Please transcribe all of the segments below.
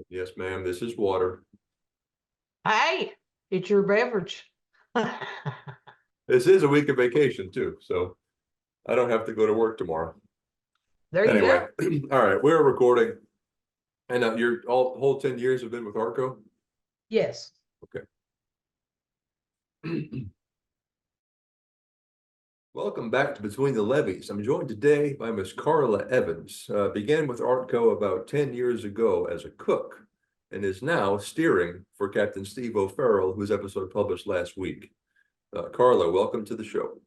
Yes, ma'am. This is water. Hey, it's your beverage. This is a week of vacation too, so I don't have to go to work tomorrow. There you Anyway, go. all right, we're recording, and your whole 10 years have been with Arco. Yes. Okay. Welcome back to Between the Levees. I'm joined today by Miss Karla Evans. Began with Artco about 10 years ago as a cook and is now steering for Captain Steve O'Farrell, whose episode published last week. Karla, welcome to the show.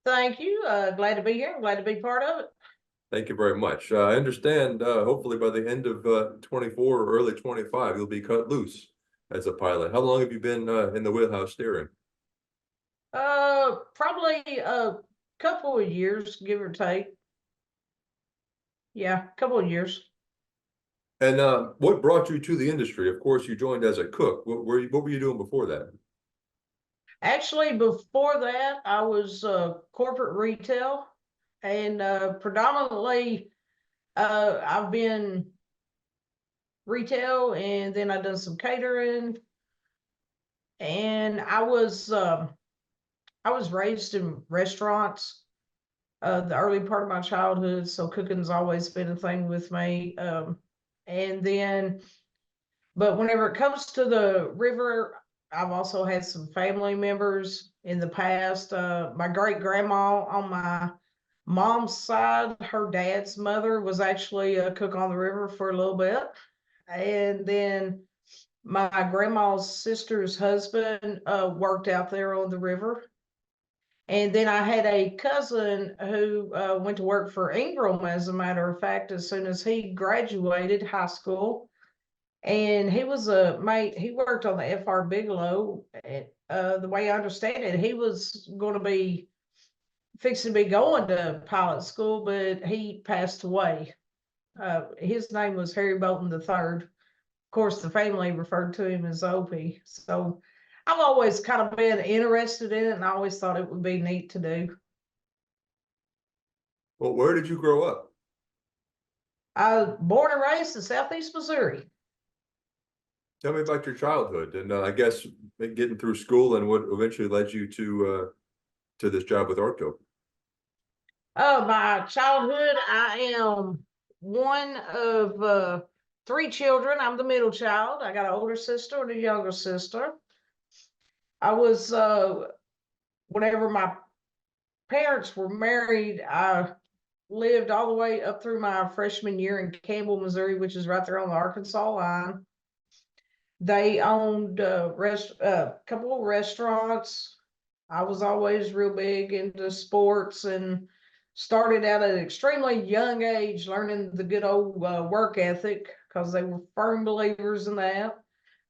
Thank you. Glad to be here. Glad to be part of it. Thank you very much. I understand hopefully by the end of 24 or early 25, you'll be cut loose as a pilot. How long have you been in the wheelhouse steering? Probably a couple of years, give or take. Yeah, a couple of years. And what brought you to the industry? Of course, you joined as a cook. What were you doing before that? Actually, before that, I was corporate retail, and predominantly, I've been retail, and then I've done some catering, and I was raised in restaurants the early part of my childhood, so cooking's always been a thing with me. And then, but whenever it comes to the river, I've also had some family members in the past. My great grandma on my mom's side, her dad's mother was actually a cook on the river for a little bit. And then my grandma's sister's husband worked out there on the river. And then I had a cousin who went to work for Ingram, as a matter of fact, as soon as he graduated high school. And he was a mate, he worked on the FR Bigelow. The way I understand it, he was going to be fixing to be going to pilot school, but he passed away. His name was Harry Bolton III. Of course, the family referred to him as Opie. So I've always kind of been interested in it, and I always thought it would be neat to do. Well, where did you grow up? I was born and raised in Southeast Missouri. Tell me about your childhood, and I guess getting through school and what eventually led you to this job with Arco. My childhood, I am one of three children. I'm the middle child. I got an older sister and a younger sister. I was, whenever my parents were married, I lived all the way up through my freshman year in Campbell, Missouri, which is right there on the Arkansas line. They owned a couple of restaurants. I was always real big into sports and started out at an extremely young age learning the good old work ethic because they were firm believers in that.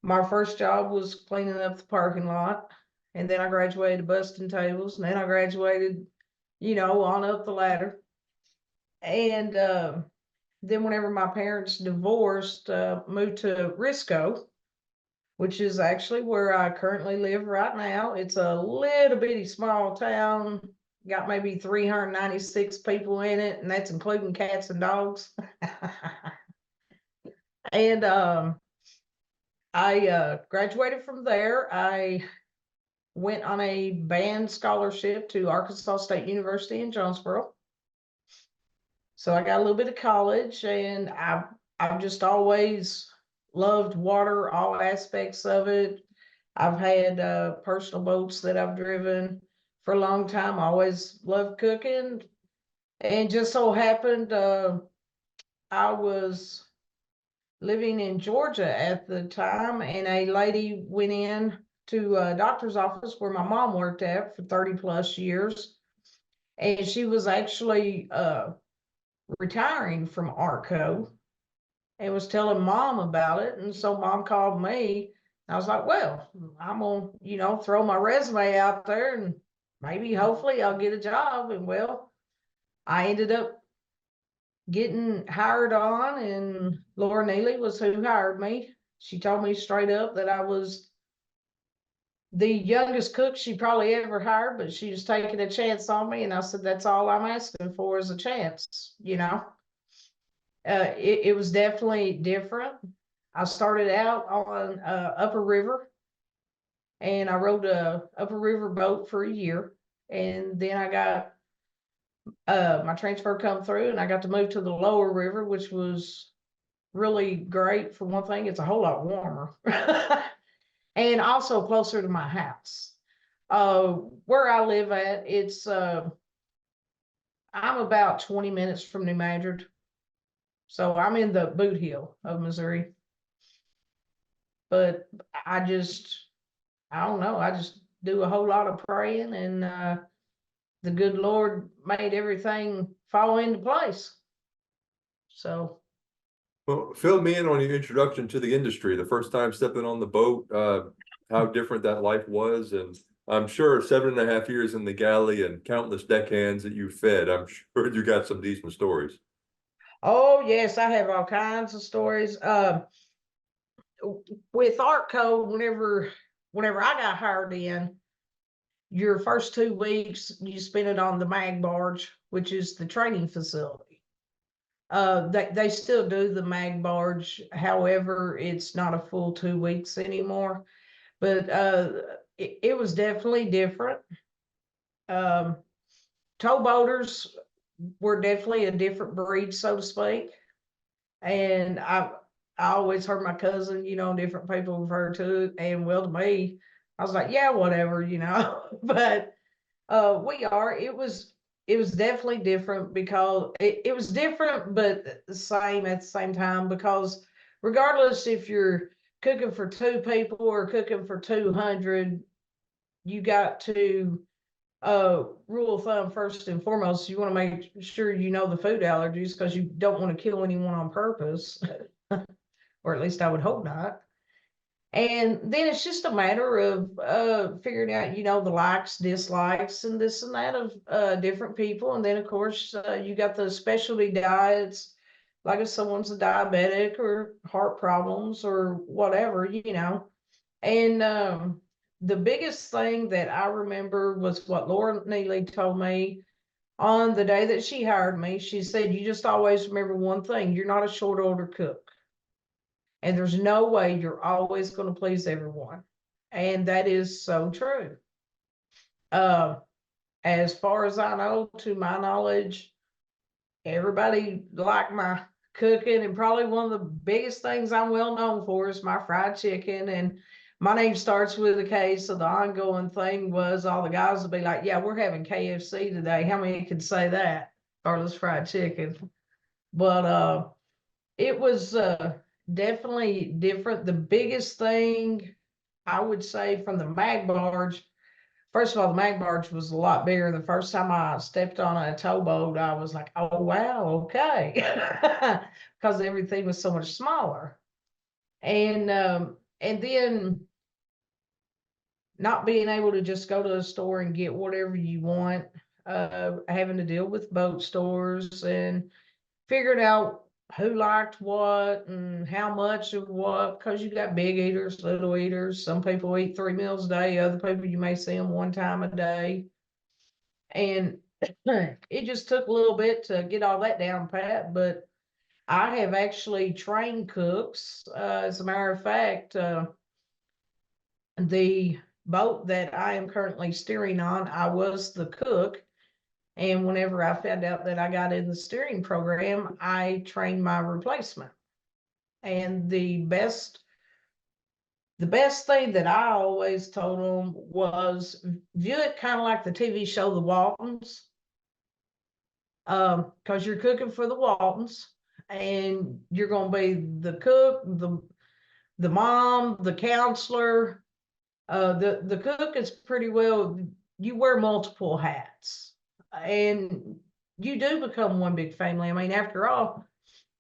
My first job was cleaning up the parking lot, and then I graduated busting tables, and then I graduated, on up the ladder. And then whenever my parents divorced, moved to Risco, which is actually where I currently live right now. It's a little bitty small town, got maybe 396 people in it, and that's including cats and dogs. And I graduated from there. I went on a band scholarship to Arkansas State University in Jonesboro. So I got a little bit of college, and I've just always loved water, all aspects of it. I've had personal boats that I've driven for a long time. I always loved cooking, and just so happened I was living in Georgia at the time, and a lady went in to a doctor's office where my mom worked at for 30 plus years, and she was actually retiring from Arco and was telling mom about it. And so mom called me. I was like, well, I'm gonna, throw my resume out there and maybe hopefully I'll get a job. And well, I ended up getting hired on, and Laura Neely was who hired me. She told me straight up that I was the youngest cook she probably ever hired, but she was taking a chance on me. And I said, that's all I'm asking for is a chance. It was definitely different. I started out on Upper River, and I rode a Upper River boat for a year, and then I got my transfer come through, and I got to move to the Lower River, which was really great. For one thing, it's a whole lot warmer, and also closer to my house. Where I live at, it's I'm about 20 minutes from New Madrid, so I'm in the boot heel of Missouri. But I just, I don't know, I just do a whole lot of praying, and the good Lord made everything fall into place. So, Well, fill me in on your introduction to the industry, the first time stepping on the boat, how different that life was. And I'm sure 7.5 years in the galley and countless deckhands that you fed, I'm sure you got some decent stories. oh yes, I have all kinds of stories. With Art Code, whenever I got hired in, your first 2 weeks you spend it on the mag barge, which is the training facility. They still do the mag barge, however, it's not a full 2 weeks anymore. But it was definitely different. Um, Towboaters were definitely a different breed, so to speak. And I always heard my cousin, different people refer to it, and well, to me, I was like, yeah, whatever, But it was definitely different, because it was different, but the same at the same time, because regardless if you're cooking for 2 people or cooking for 200, you got to rule of thumb, first and foremost, you want to make sure you know the food allergies, because you don't want to kill anyone on purpose, or at least I would hope not. And then it's just a matter of figuring out, the likes, dislikes, and this and that of different people. And then, of course, you got the specialty diets, like if someone's a diabetic or heart problems or whatever. And the biggest thing that I remember was what Laura Neely told me on the day that she hired me. She said, you just always remember one thing: you're not a short order cook. And there's no way you're always going to please everyone. And that is so true. Uh, as far as I know, to my knowledge, everybody liked my cooking, and probably one of the biggest things I'm well known for is my fried chicken. And my name starts with a K, so the ongoing thing was all the guys would be like, yeah, we're having KFC today. How many could say that? Karla's fried chicken. But it was definitely different. The biggest thing I would say from the mag barge, first of all, the mag barge was a lot bigger. The first time I stepped on a towboat, I was like, oh, wow, okay. Because everything was so much smaller. And then not being able to just go to a store and get whatever you want, having to deal with boat stores and figured out who liked what and how much of what, because you got big eaters, little eaters. Some people eat 3 meals a day, other people you may see them one time a day. And it just took a little bit to get all that down pat, but I have actually trained cooks. As a matter of fact, the boat that I am currently steering on, I was the cook. And whenever I found out that I got in the steering program, I trained my replacement. And the best thing that I always told them was view it kind of like the TV show The Waltons, because you're cooking for the Waltons, and you're going to be the cook, the mom, the counselor. The cook is pretty well, you wear multiple hats, and you do become one big family. I mean, after all,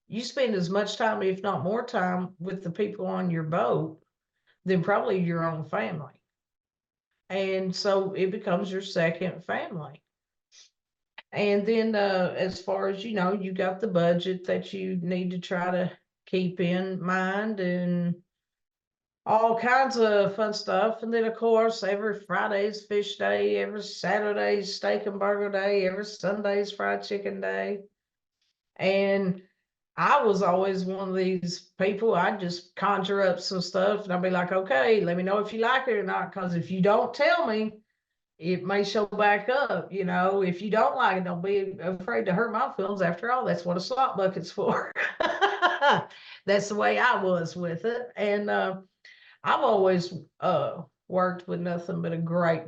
you spend as much time, if not more time, with the people on your boat than probably your own family. And so it becomes your second family. And then as far as you got the budget that you need to try to keep in mind, and all kinds of fun stuff. And then, of course, every Friday's fish day, every Saturday's steak and burger day, every Sunday's fried chicken day. And I was always one of these people, I'd just conjure up some stuff and I'd be like, okay, let me know if you like it or not. Cause if you don't tell me, it may show back up. If you don't like it, don't be afraid to hurt my feelings. After all, that's what a slop bucket's for. That's the way I was with it. And I've always worked with nothing but a great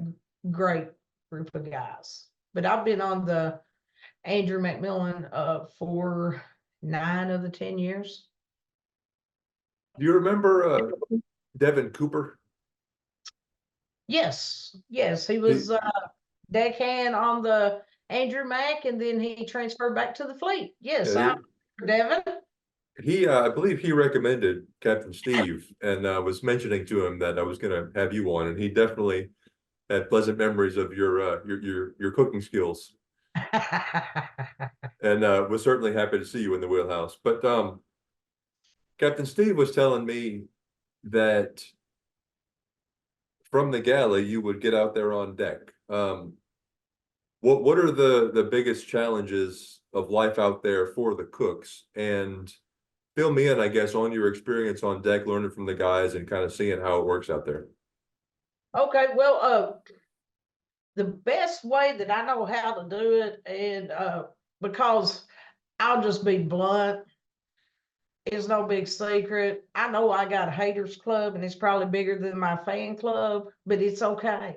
group of guys. But I've been on the Andrew McMillan for 9 of the 10 years. Do you remember Devin Cooper? Yes, he was deckhand on the Andrew Mac, and then he transferred back to the fleet. Yes, Yeah, I Devin. I believe he recommended Captain Steve and was mentioning to him that I was going to have you on, and he definitely had pleasant memories of your cooking skills, and was certainly happy to see you in the wheelhouse. But Captain Steve was telling me that from the galley you would get out there on deck. What are the biggest challenges of life out there for the cooks? And fill me in, I guess, on your experience on deck, learning from the guys and kind of seeing how it works out there. Okay, well, the best way that I know how to do it, and because I'll just be blunt, it's no big secret. I know I got a haters club, and it's probably bigger than my fan club, but it's okay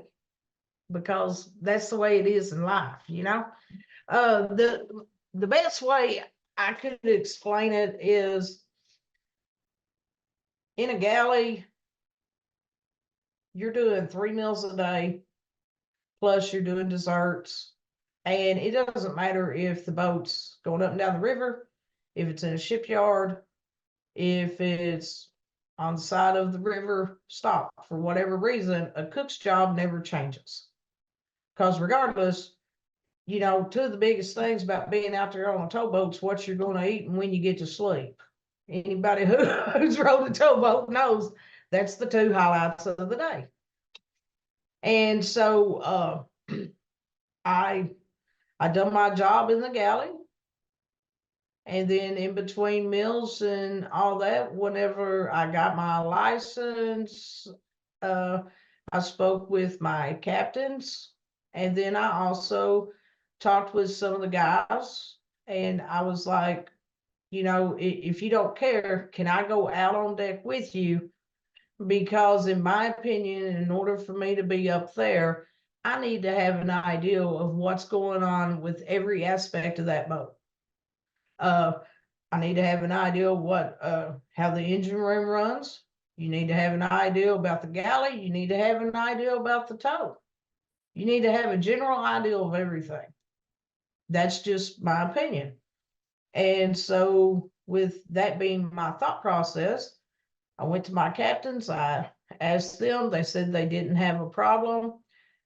because that's the way it is in life. The best way I could explain it is in a galley, you're doing 3 meals a day, plus you're doing desserts. And it doesn't matter if the boat's going up and down the river, if it's in a shipyard, if it's on the side of the river stop. For whatever reason, a cook's job never changes. Because regardless, two of the biggest things about being out there on a towboat's what you're going to eat and when you get to sleep. Anybody who's rode a towboat knows that's the two highlights of the day. And so I done my job in the galley. And then in between meals and all that, whenever I got my license, I spoke with my captains. And then I also talked with some of the guys. And I was like, if you don't care, can I go out on deck with you? Because in my opinion, in order for me to be up there, I need to have an idea of what's going on with every aspect of that boat. I need to have an idea of how the engine room runs. You need to have an idea about the galley. You need to have an idea about the tow. You need to have a general idea of everything. That's just my opinion. And so with that being my thought process, I went to my captains. I asked them, they said they didn't have a problem.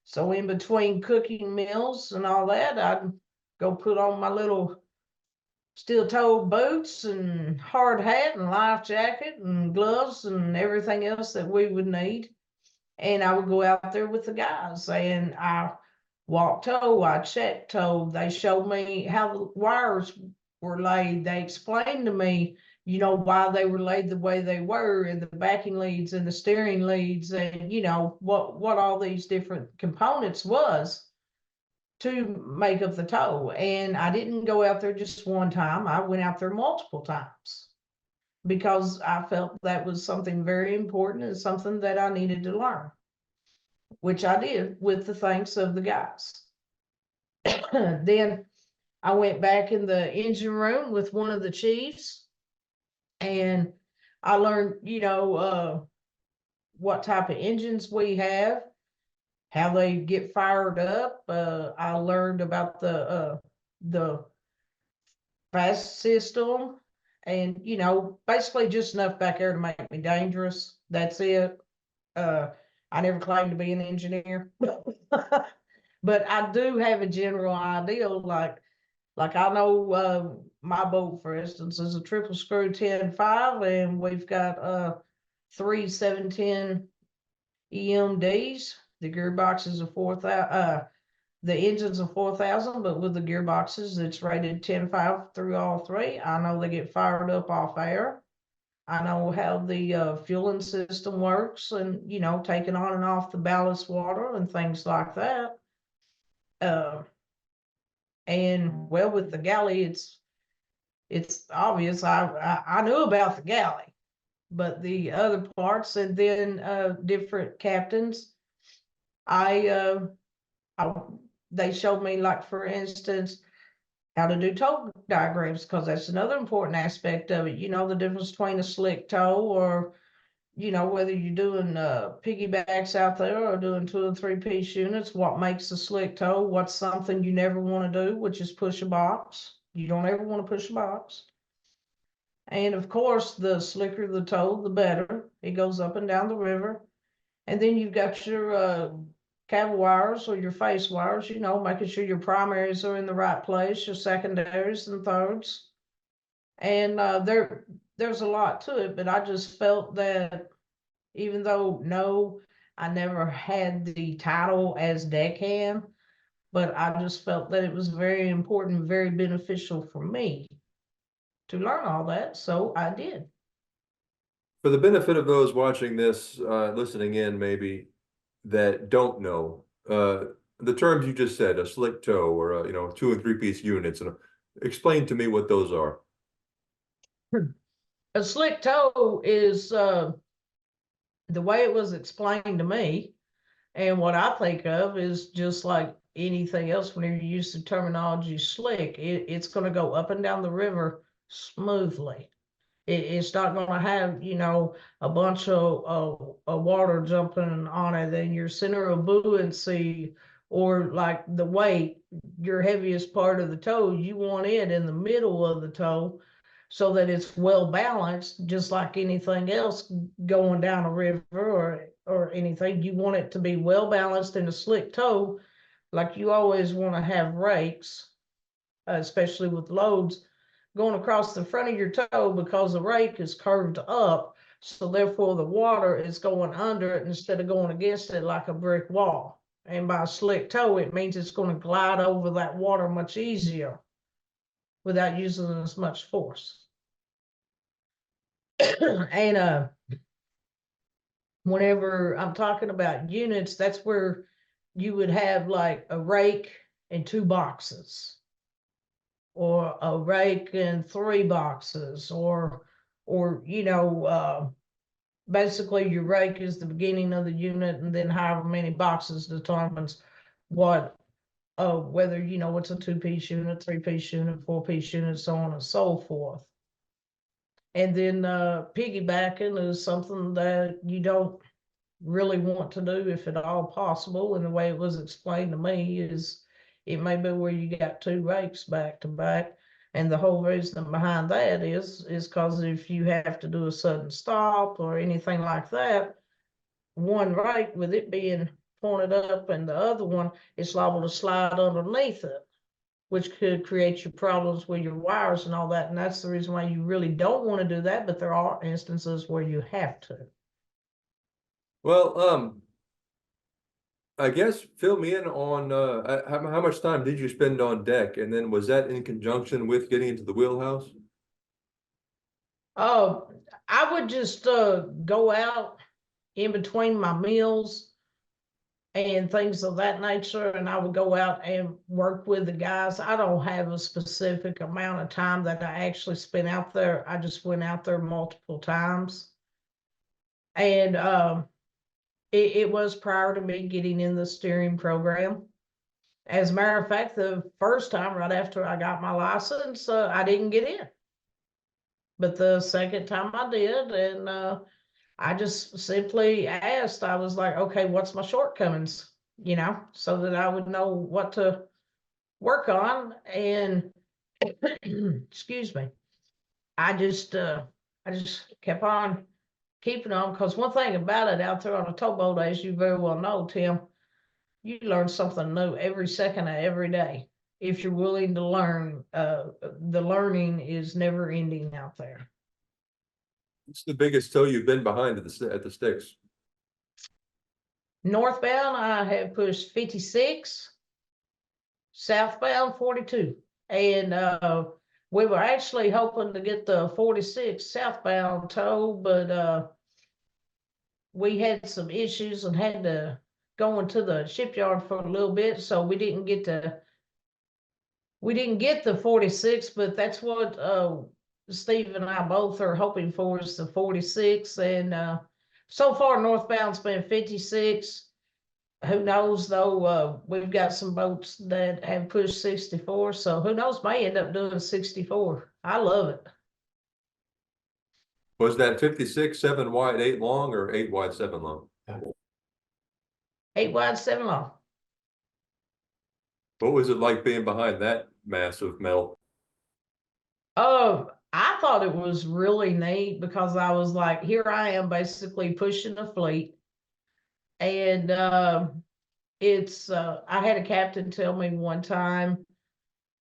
So in between cooking meals and all that, I'd go put on my little steel-toed boots and hard hat and life jacket and gloves and everything else that we would need. And I would go out there with the guys and I walked tow, I checked tow. They showed me how the wires were laid. They explained to me, why they were laid the way they were, and the backing leads and the steering leads, and what all these different components was to make up the tow. And I didn't go out there just one time. I went out there multiple times because I felt that was something very important and something that I needed to learn, which I did with the thanks of the guys. Then I went back in the engine room with one of the chiefs and I learned, what type of engines we have, how they get fired up. I learned about the fast system and, basically just enough back there to make me dangerous. That's it. I never claimed to be an engineer, but I do have a general idea. Like I know my boat, for instance, is a triple screw 10.5, and we've got 3 710 EMDs. The gearbox is a The engine's a 4,000, but with the gearboxes, it's rated 10.5 through all three. I know they get fired up off air. I know how the fueling system works and, taking on and off the ballast water and things like that. And well, with the galley, it's obvious I knew about the galley, but the other parts and then different captains, I they showed me, like, for instance, how to do tow diagrams, because that's another important aspect of it. The difference between a slick tow, or whether you're doing piggybacks out there or doing 2 and 3 piece units. What makes a slick tow? What's something you never want to do, which is push a box. You don't ever want to push a box. And of course, the slicker the tow, the better. It goes up and down the river. And then you've got your cable wires or your face wires, making sure your primaries are in the right place, your secondaries and thirds. And there's a lot to it, but I just felt that even though, no, I never had the title as deckhand, but I just felt that it was very important, very beneficial for me to learn all that, so I did. For the benefit of those watching this, listening in maybe, that don't know, the terms you just said, a slick tow or a, 2 and 3 piece units, and explain to me what those are. A slick tow is the way it was explained to me, and what I think of is just like anything else. Whenever you use the terminology slick, it's going to go up and down the river smoothly. It's not going to have, a bunch of water jumping on it, and your center of buoyancy, or like the weight, your heaviest part of the tow, you want it in the middle of the tow so that it's well balanced, just like anything else going down a river or anything. You want it to be well balanced in a slick tow. Like, you always want to have rakes, especially with loads, going across the front of your tow, because the rake is curved up. So therefore the water is going under it instead of going against it like a brick wall. And by slick tow, it means it's going to glide over that water much easier without using as much force. And whenever I'm talking about units, that's where you would have like a rake and 2 boxes, or a rake and 3 boxes, or basically your rake is the beginning of the unit, and then however many boxes determines what, whether it's a 2-piece unit, 3-piece unit, 4-piece unit, so on and so forth. And then piggybacking is something that you don't really want to do, if at all possible. And the way it was explained to me is, it may be where you got 2 rakes back to back. And the whole reason behind that is because if you have to do a sudden stop or anything like that, one rake, with it being pointed up, and the other one is liable to slide underneath it, which could create you problems with your wires and all that. And that's the reason why you really don't want to do that. But there are instances where you have to. Well, I guess fill me in on how much time did you spend on deck, and then was that in conjunction with getting into the wheelhouse? I would just go out in between my meals and things of that nature, and I would go out and work with the guys. I don't have a specific amount of time that I actually spent out there. I just went out there multiple times. And it was prior to me getting in the steering program. As a matter of fact, the first time, right after I got my license, I didn't get in. But the second time I did, and I just simply asked, I was like, okay, what's my shortcomings? So that I would know what to work on. And excuse me, I just kept on keeping on, because one thing about it, out there on a towboat, as you very well know, Tim, you learn something new every second of every day. If you're willing to learn, the learning is never ending out there. What's the biggest tow you've been behind at the sticks? Northbound, I have pushed 56. southbound 42. And we were actually hoping to get the 46 southbound towed, but we had some issues and had to go into the shipyard for a little bit, so we didn't get the 46, but that's what Steve and I both are hoping for, is the 46. And so far northbound's been 56. Who knows though, we've got some boats that have pushed 64, so who knows, may end up doing 64. I love it. Was that 56, 7 wide, 8 long, or 8 wide, 7 long? 8 wide, 7 long. What was it like being behind that mass of metal? I thought it was really neat because I was like, here I am basically pushing a fleet. And I had a captain tell me one time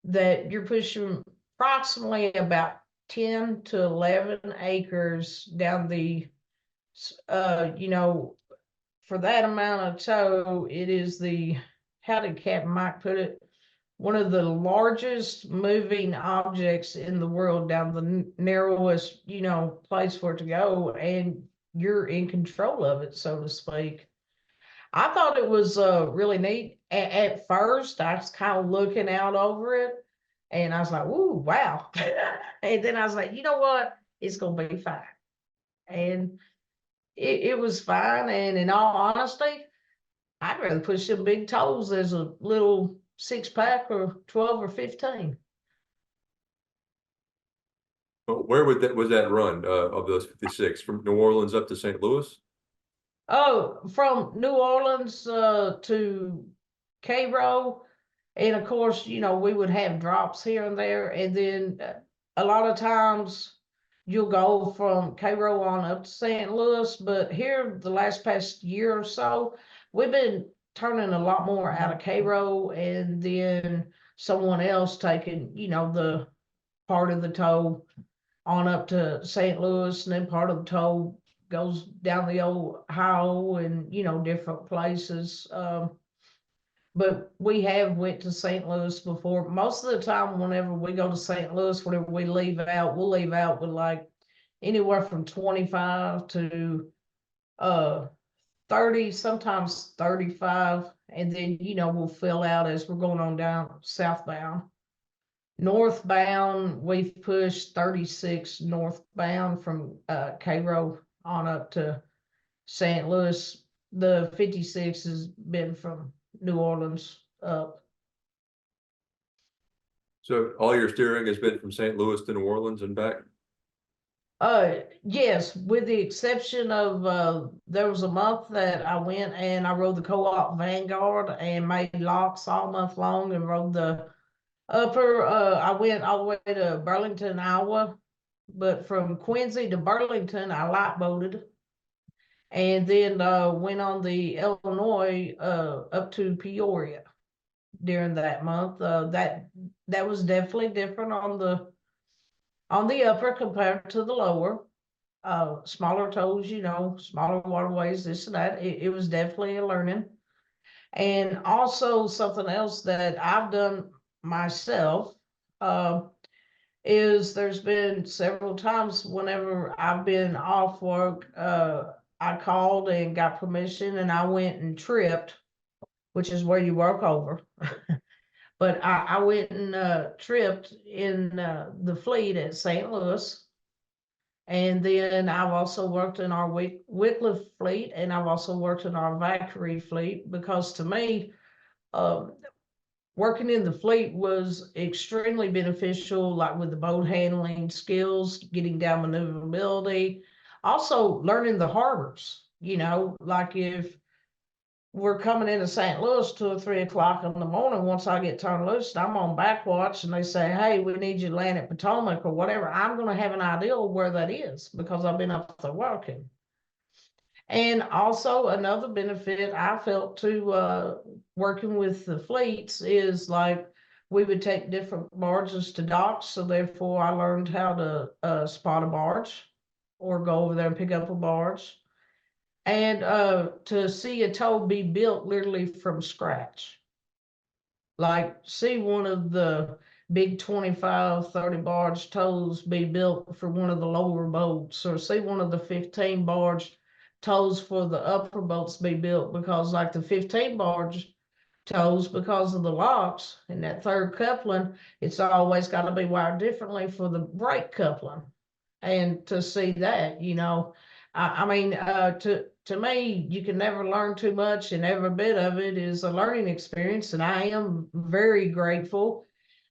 that you're pushing approximately about 10 to 11 acres down the, for that amount of tow, it is how did Captain Mike put it? One of the largest moving objects in the world down the narrowest, place for it to go, and you're in control of it, so to speak. I thought it was really neat. At first, I was kind of looking out over it, and I was like, "Ooh, wow!" And then I was like, "You know what? It's gonna be fine." And it was fine. And in all honesty, I'd rather push them big toes as a little 6-pack or 12 or 15. Where was that run of those 56 from New Orleans up to St. Louis? Oh, from New Orleans to Cairo. And of course, we would have drops here and there. And then a lot of times you'll go from Cairo on up to St. Louis. But here, the past year or so, we've been turning a lot more out of Cairo, and then someone else taking, the part of the tow on up to St. Louis, and then part of the tow goes down the old Ohio and, different places. But we have went to St. Louis before. Most of the time, whenever we go to St. Louis, whenever we leave out, we'll leave out with like anywhere from 25 to 30, sometimes 35. And then, we'll fill out as we're going on down southbound. Northbound, we've pushed 36 northbound from Cairo on up to St. Louis. The 56 has been from New Orleans up. So all your steering has been from St. Louis to New Orleans and back? Yes, with the exception of there was a month that I went and I rode the co-op Vanguard and made locks all month long, and rode the upper. I went all the way to Burlington, Iowa, but from Quincy to Burlington, I light boated, and then went on the Illinois up to Peoria during that month. That was definitely different on the upper compared to the lower. Smaller tows, smaller waterways, this and that. It was definitely a learning. And also something else that I've done myself is there's been several times whenever I've been off work, I called and got permission and I went and tripped, which is where you work over. But I went and tripped in the fleet at St. Louis. And then I've also worked in our Wycliffe fleet, and I've also worked in our Valkyrie fleet, because to me, working in the fleet was extremely beneficial, like with the boat handling skills, getting down maneuverability, also learning the harbors, like if we're coming into St. Louis 2 or 3 o'clock in the morning. Once I get turned loose, I'm on backwatch, and they say, "Hey, we need you to land at Potomac," or whatever. I'm going to have an idea of where that is because I've been up there working. And also another benefit I felt to working with the fleets is like we would take different barges to docks. So therefore I learned how to spot a barge or go over there and pick up a barge. And to see a tow be built literally from scratch. like see one of the big 25, 30 barge tows be built for one of the lower boats, or see one of the 15 barge tows for the upper boats be built, because like the 15 barge toes, because of the locks and that third coupling, it's always got to be wired differently for the brake coupling. And to see that, I mean, to me, you can never learn too much, and every bit of it is a learning experience. And I am very grateful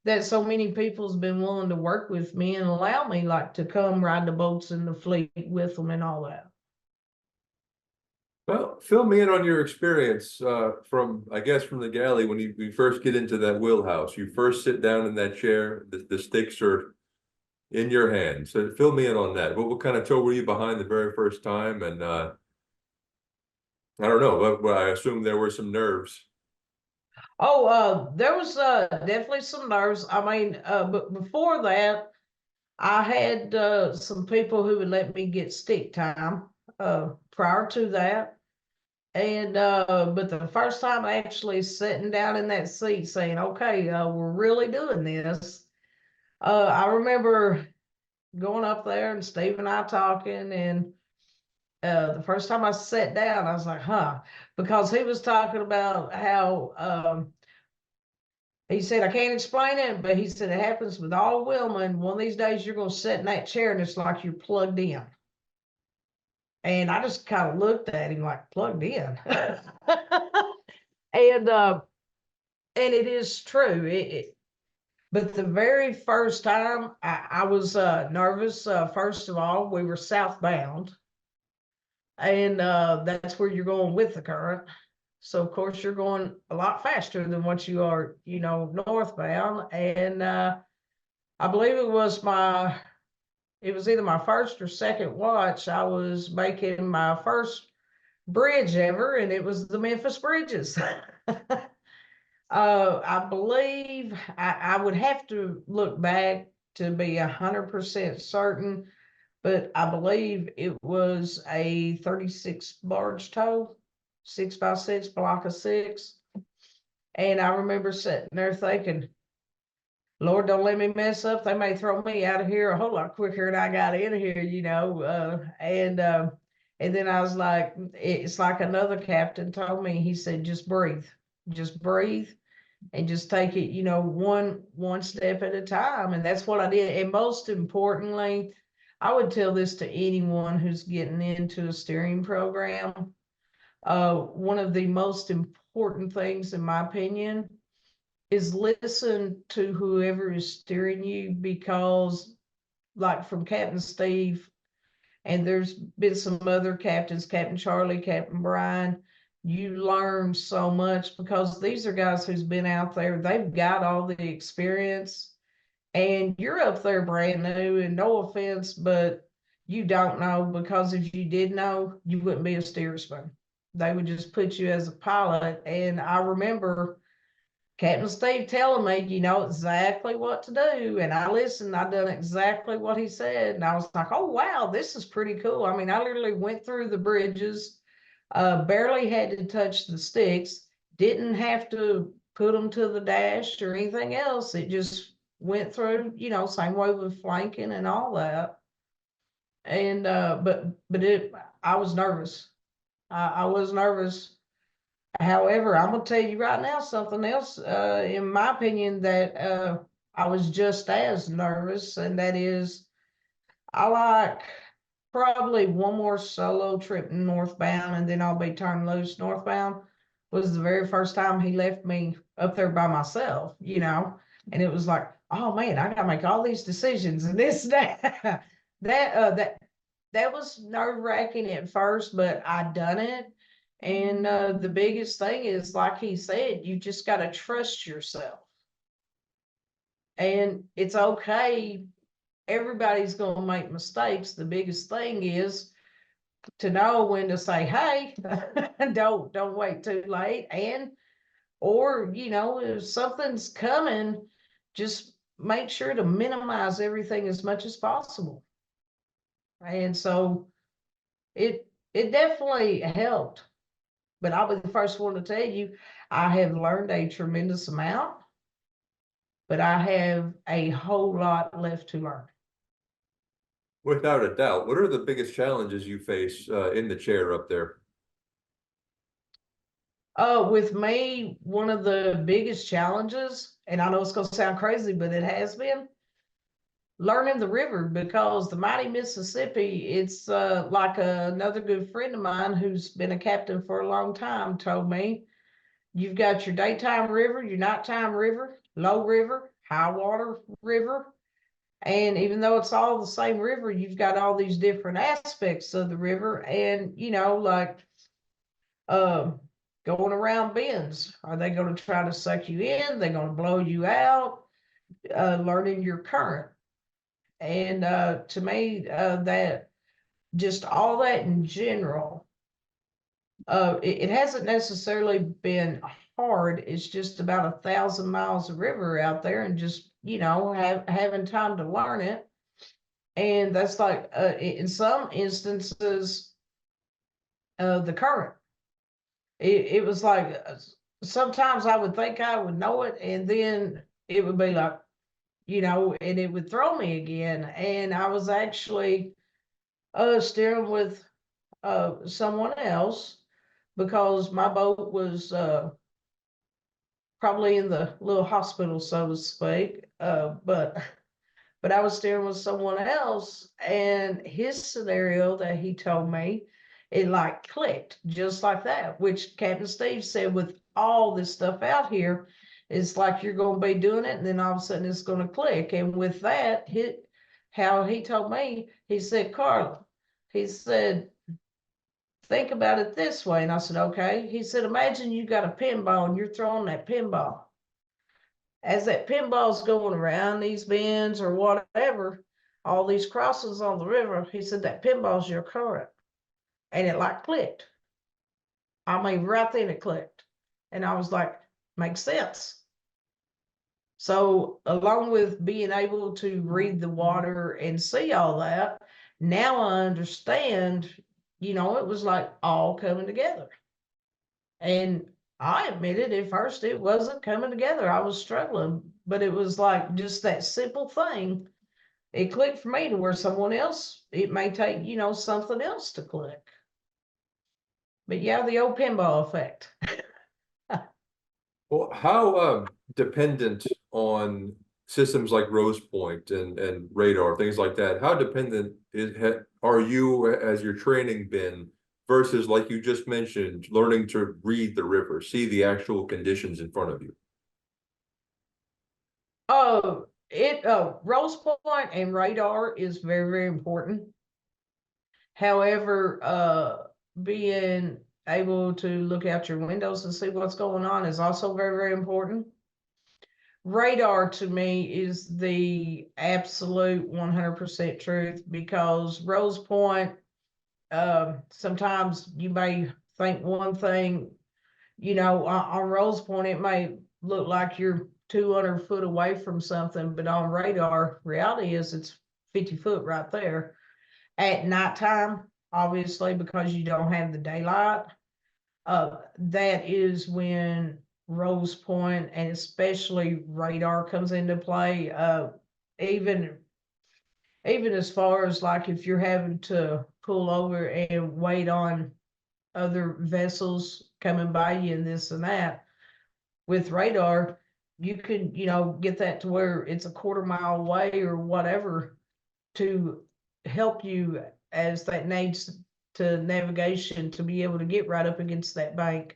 that so many people's been willing to work with me and allow me like to come ride the boats in the fleet with them and all that. Well, fill me in on your experience from, I guess, from the galley when you first get into that wheelhouse. You first sit down in that chair, the sticks are in your hand. So fill me in on that. What kind of tow were you behind the very first time? And I don't know, but I assume there were some nerves. Oh, there was definitely some nerves. I mean, but before that, I had some people who would let me get stick time prior to that. And but the first time actually sitting down in that seat saying, okay, we're really doing this. I remember going up there and Steve and I talking, and the first time I sat down, I was like, huh, because he was talking about how he said, I can't explain it, but he said it happens with all women. One of these days you're gonna sit in that chair and it's like you're plugged in. And I just kind of looked at him like, plugged in. And it is true. But the very first time I was nervous. First of all, we were southbound, and that's where you're going with the current. So of course you're going a lot faster than what you are, northbound. And I believe it was either my first or second watch. I was making my first bridge ever, and it was the Memphis bridges. I believe I would have to look back to be 100% certain, but I believe it was a 36 barge tow, 6x6 block of six. And I remember sitting there thinking, Lord, don't let me mess up. They may throw me out of here a whole lot quicker than I got in here, and then I was like, it's like another captain told me. He said, just breathe, and just take it, one step at a time. And that's what I did. And most importantly, I would tell this to anyone who's getting into a steering program. One of the most important things, in my opinion, is listen to whoever is steering you, because like from Captain Steve, and there's been some other captains, Captain Charlie, Captain Brian, you learn so much, because these are guys who's been out there. They've got all the experience, and you're up there brand new. And no offense, but you don't know, because if you did know, you wouldn't be a steersman. They would just put you as a pilot. And I remember Captain Steve telling me, you know exactly what to do. And I listened, I done exactly what he said. And I was like, oh, wow, this is pretty cool. I mean, I literally went through the bridges, barely had to touch the sticks, didn't have to put them to the dash or anything else. It just went through, same way with flanking and all that. And, I was nervous. I was nervous. However, I'm gonna tell you right now something else, in my opinion, that I was just as nervous, and that is I like probably one more solo trip northbound, and then I'll be turned loose northbound. Was the very first time he left me up there by myself, and it was like, oh man, I gotta make all these decisions and this that that was nerve-wracking at first, but I done it. And the biggest thing is, like he said, you just got to trust yourself. And it's okay. Everybody's going to make mistakes. The biggest thing is to know when to say, hey, don't wait too late. And, or, if something's coming, just make sure to minimize everything as much as possible. And so it definitely helped. But I'll be the first one to tell you, I have learned a tremendous amount, but I have a whole lot left to learn. Without a doubt. What are the biggest challenges you face in the chair up there? With me, one of the biggest challenges, and I know it's gonna sound crazy, but it has been learning the river, because the mighty Mississippi, it's like another good friend of mine who's been a captain for a long time told me, you've got your daytime river, your nighttime river, low river, high water river. And even though it's all the same river, you've got all these different aspects of the river. And, like uh, going around bends, are they going to try to suck you in? They're going to blow you out, learning your current. And to me, that just all that in general, it hasn't necessarily been hard. It's just about 1,000 miles of river out there, and just having time to learn it. And that's like in some instances, the current. It was like sometimes I would think I would know it, and then it would be like, and it would throw me again. And I was actually steering with someone else, because my boat was probably in the little hospital, so to speak. But I was steering with someone else, and his scenario that he told me, it like clicked just like that, which Captain Steve said, with all this stuff out here, it's like you're going to be doing it, and then all of a sudden it's going to click. And with that, how he told me, he said, Karla, he said, think about it this way. And I said, okay. He said, imagine you got a pinball and you're throwing that pinball. As that pinball's going around these bends or whatever, all these crosses on the river, he said, that pinball's your current. And it like clicked. I mean, right then it clicked. And I was like, makes sense. So along with being able to read the water and see all that, now I understand, it was like all coming together. And I admitted at first it wasn't coming together. I was struggling, but it was like just that simple thing. It clicked for me, to where someone else, it may take, something else to click. But yeah, the old pinball effect. Well, how dependent on systems like Rose Point and radar, things like that, how dependent are you as your training been versus, like you just mentioned, learning to read the river, see the actual conditions in front of you? Rose point and radar is very, very important. However, being able to look out your windows and see what's going on is also very, very important. Radar to me is the absolute 100% truth, because Rose Point, sometimes you may think one thing, on Rose Point, it may look like you're 200 foot away from something, but on radar, reality is it's 50 foot right there. At nighttime, obviously, because you don't have the daylight, that is when Rose Point and especially radar comes into play. Even as far as like if you're having to pull over and wait on other vessels coming by you and this and that, with radar, you can, get that to where it's a quarter mile away or whatever, to help you as that needs to navigation to be able to get right up against that bank.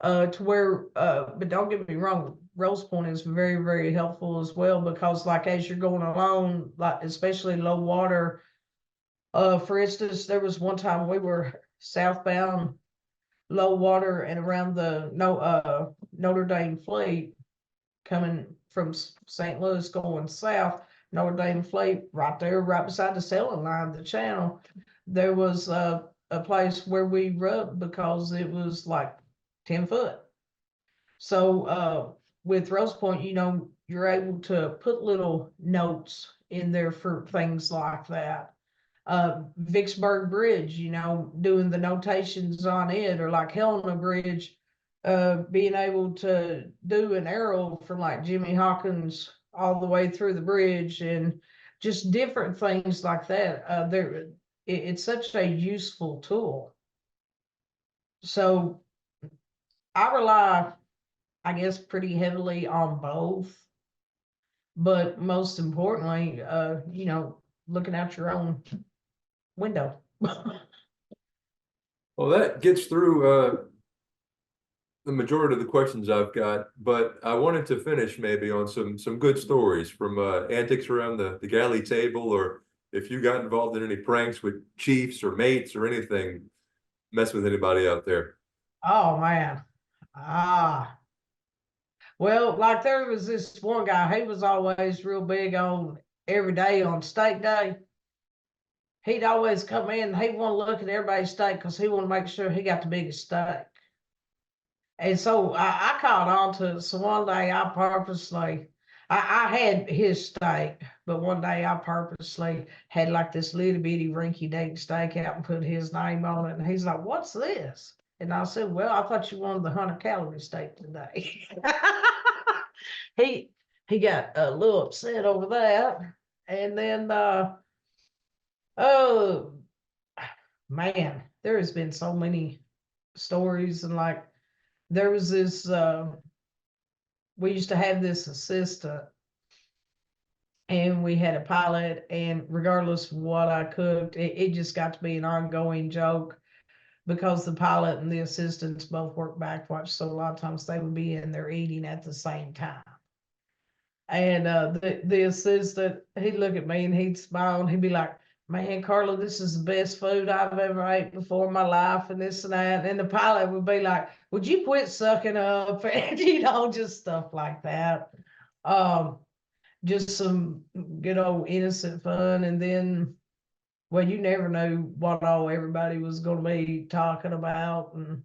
To where, but don't get me wrong, Rose Point is very, very helpful as well, because like as you're going along, like especially low water, for instance, there was one time we were southbound, low water, and around the Notre Dame fleet, coming from St. Louis going south, Notre Dame fleet, right there, right beside the sailing line, the channel, there was a place where we rubbed, because it was like 10 foot. So with Rose Point, you're able to put little notes in there for things like that. Vicksburg Bridge, you know, doing the notations on it, or like Helena Bridge, being able to do an arrow from like Jimmy Hawkins all the way through the bridge, and just different things like that. It's such a useful tool. So I rely, I guess, pretty heavily on both, but most importantly, you know, looking out your own window. Well, that gets through the majority of the questions I've got, but I wanted to finish maybe on some good stories from antics around the galley table, or if you got involved in any pranks with chiefs or mates or anything, mess with anybody out there. Oh man. Ah. Well, like there was this one guy, he was always real big on every day on steak day. He'd always come in and he'd want to look at everybody's steak because he wanted to make sure he got the biggest steak. And so I caught on to it. So one day I purposely, I had his steak, but one day I purposely had like this little bitty rinky dink steak out and put his name on it. And he's like, "What's this?" And I said, "Well, I thought you wanted the 100-calorie steak today." he he got a little upset over that. And then oh man, there has been so many stories. And like there was this we used to have this assistant, and we had a pilot, and regardless of what I cooked, it just got to be an ongoing joke because the pilot and the assistants both work back watch, so a lot of times they would be in there eating at the same time. And the assistant, he'd look at me and he'd smile and he'd be like, "Man, Karla, this is the best food I've ever ate before in my life," and this and that. And the pilot would be like, "Would you quit sucking up?" And you know, just stuff like that. Um, just some good old innocent fun. And then, well, you never knew what all everybody was going to be talking about. And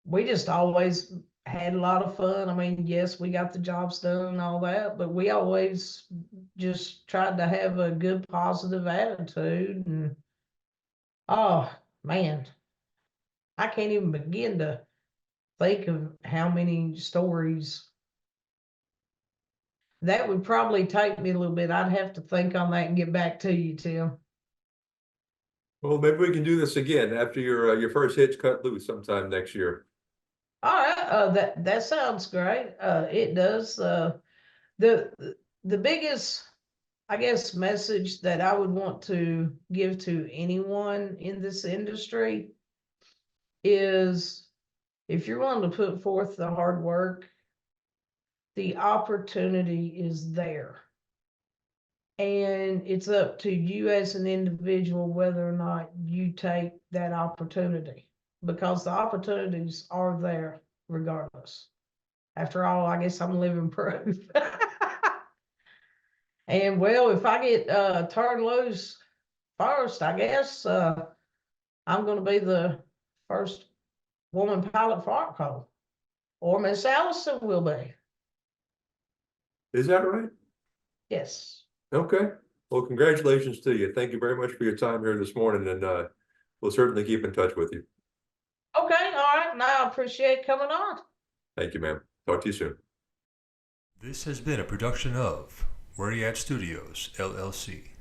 we just always had a lot of fun. I mean, yes, we got the jobs done and all that, but we always just tried to have a good, positive attitude. And oh man, I can't even begin to think of how many stories. That would probably take me a little bit. I'd have to think on that and get back to you, Tim. Well, maybe we can do this again after your first hitch cut loose sometime next year. All right, that sounds great. It does. The the biggest, I guess, message that I would want to give to anyone in this industry is, if you're willing to put forth the hard work, the opportunity is there. And it's up to you as an individual whether or not you take that opportunity, because the opportunities are there regardless. After all, I guess I'm living proof. And well, if I get turned loose first, I guess I'm going to be the first woman pilot for ARCO, or Miss Allison will be. Is that right? Yes. Okay. Well, congratulations to you. Thank you very much for your time here this morning, and we'll certainly keep in touch with you. Okay. All right. Now I appreciate coming on. Thank you, ma'am. Talk to you soon. This has been a production of Where You At Studios, LLC.